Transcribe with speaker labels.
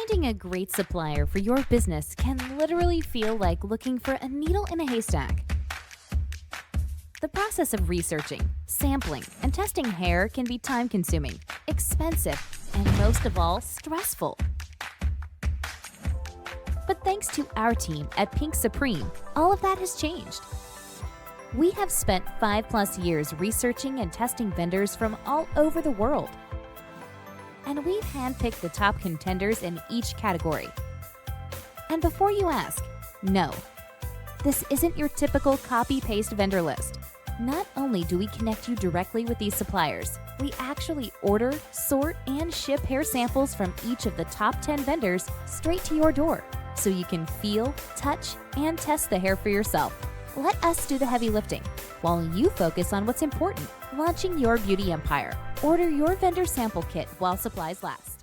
Speaker 1: Finding a great supplier for your business can literally feel like looking for a needle in a haystack. The process of researching, sampling, and testing hair can be time-consuming, expensive, and most of all, stressful. But thanks to our team at Pink Supreme, all of that has changed. We have spent 5+ years researching and testing vendors from all over the world. And we've handpicked the top contenders in each category. And before you ask, no, this isn't your typical copy-paste vendor list. Not only do we connect you directly with these suppliers, we actually order, sort, and ship hair samples from each of the top 10 vendors straight to your door, so you can feel, touch, and test the hair for yourself. Let us do the heavy lifting, while you focus on what's important, launching your beauty empire. Order your vendor sample kit while supplies last.